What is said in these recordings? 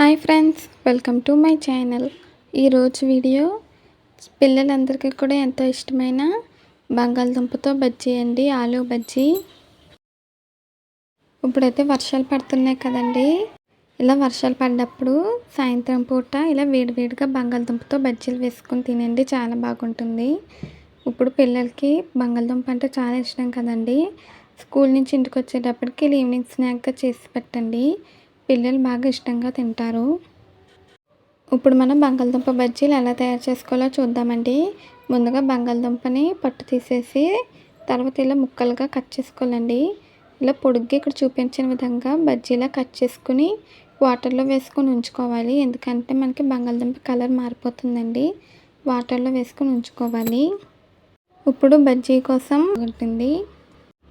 Hi friends, welcome to my channel. ఈరోజు video పిల్లలందరికీ కూడా ఎంతో ఇష్టమైన బంగాళదుంపతో బజ్జీ అండి, ఆలూ బజ్జీ. ఇప్పుడైతే వర్షాలు పడుతున్నాయి కదండి. ఇలా వర్షాలు పడ్డప్పుడు సాయంత్రం పూట ఇలా వేడివేడిగా బంగాళదుంపతో బజ్జీలు వేసుకొని తినండి, చాలా బాగుంటుంది. ఇప్పుడు పిల్లలకి బంగాళదుంప అంటే చాలా ఇష్టం కదండి. స్కూల్ నుంచి ఇంటికి వచ్చేటప్పటికి ఇలా ఈవినింగ్ స్నాక్గా చేసి పెట్టండి, పిల్లలు బాగా ఇష్టంగా తింటారు. ఇప్పుడు మనం బంగాళదుంప బజ్జీలు ఎలా తయారు చేసుకోవాలో చూద్దామండి. ముందుగా బంగాళదుంపని పట్టు తీసేసి తర్వాత ఇలా ముక్కలుగా కట్ చేసుకోవాలండి. ఇలా పొడుగ్గా ఇక్కడ చూపించిన విధంగా బజ్జీలా కట్ చేసుకుని వాటర్లో వేసుకొని ఉంచుకోవాలి. ఎందుకంటే మనకి బంగాళదుంప కలర్ మారిపోతుందండి, వాటర్లో వేసుకొని ఉంచుకోవాలి. ఇప్పుడు బజ్జీ కోసం ఉంటుంది.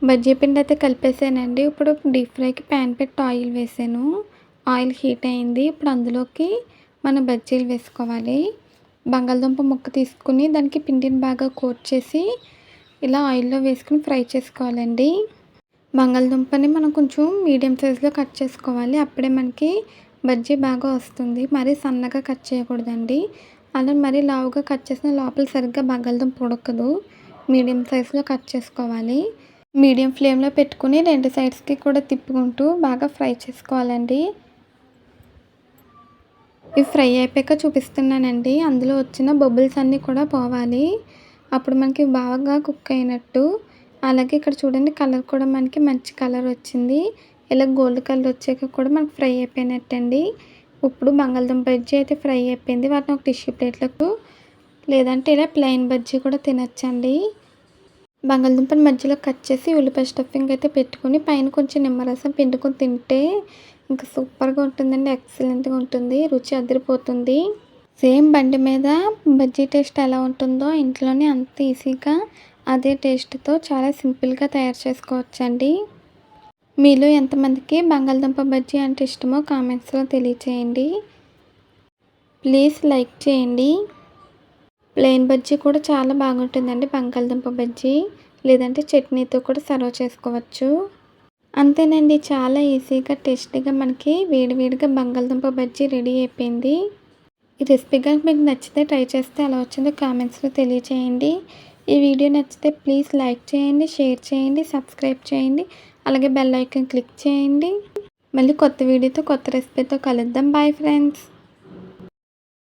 బజ్జీ పిండి అయితే కలిపేసానండి. ఇప్పుడు డీప్ ఫ్రైకి ప్యాన్ పెట్టి ఆయిల్ వేసాను. ఆయిల్ హీట్ అయింది. ఇప్పుడు అందులోకి మనం బజ్జీలు వేసుకోవాలి. బంగాళదుంప ముక్క తీసుకుని దానికి పిండిని బాగా కోట్ చేసి ఇలా ఆయిల్లో వేసుకుని ఫ్రై చేసుకోవాలండి. బంగాళదుంపని మనం కొంచెం మీడియం సైజులో కట్ చేసుకోవాలి, అప్పుడే మనకి బజ్జీ బాగా వస్తుంది. మరీ సన్నగా కట్ చేయకూడదండి. అలా మరీ లావుగా కట్ చేసిన లోపల సరిగ్గా బంగాళదుంప ఉడకదు. మీడియం సైజులో కట్ చేసుకోవాలి. మీడియం ఫ్లేమ్లో పెట్టుకుని రెండు సైడ్స్కి కూడా తిప్పుకుంటూ బాగా ఫ్రై చేసుకోవాలండి. ఇవి ఫ్రై అయిపోయాక చూపిస్తున్నానండి. అందులో వచ్చిన బబుల్స్ అన్నీ కూడా పోవాలి, అప్పుడు మనకి బాగా కుక్ అయినట్టు. అలాగే ఇక్కడ చూడండి, కలర్ కూడా మనకి మంచి కలర్ వచ్చింది. ఇలా గోల్డ్ కలర్ వచ్చాక కూడా మనకు ఫ్రై అయిపోయినట్టండి. ఇప్పుడు బంగాళదుంప బజ్జీ అయితే ఫ్రై అయిపోయింది. వాటిని ఒక టిష్యూ ప్లేట్లకు లేదంటే ఇలా ప్లెయిన్ బజ్జీ కూడా తినచ్చండి. బంగాళదుంపని మధ్యలో కట్ చేసి ఉల్లిపాయ స్టఫింగ్ అయితే పెట్టుకుని పైన కొంచెం నిమ్మరసం పిండుకొని తింటే ఇంకా సూపర్గా ఉంటుందండి, ఎక్సలెంట్గా ఉంటుంది, రుచి అదిరిపోతుంది. సేమ్ బండి మీద బజ్జీ టేస్ట్ ఎలా ఉంటుందో ఇంట్లోనే అంత ఈజీగా అదే టేస్ట్తో చాలా సింపుల్గా తయారు చేసుకోవచ్చండి. మీలో ఎంతమందికి బంగాళదుంప బజ్జీ అంటే ఇష్టమో కామెంట్స్లో తెలియచేయండి. ప్లీజ్ లైక్ చేయండి. ప్లెయిన్ బజ్జీ కూడా చాలా బాగుంటుందండి బంగాళదుంప బజ్జీ, లేదంటే చట్నీతో కూడా సర్వ్ చేసుకోవచ్చు. అంతేనండి, చాలా ఈజీగా టేస్టీగా మనకి వేడివేడిగా బంగాళదుంప బజ్జీ రెడీ అయిపోయింది. ఈ రెసిపీ కనుక మీకు నచ్చితే ట్రై చేస్తే ఎలా వచ్చిందో కామెంట్స్లో తెలియచేయండి. ఈ వీడియో నచ్చితే ప్లీజ్ లైక్ చేయండి, షేర్ చేయండి, సబ్స్క్రైబ్ చేయండి, అలాగే బెల్ ఐకాన్ క్లిక్ చేయండి. మళ్ళీ కొత్త వీడియోతో కొత్త రెసిపీతో కలుద్దాం. Bye friends.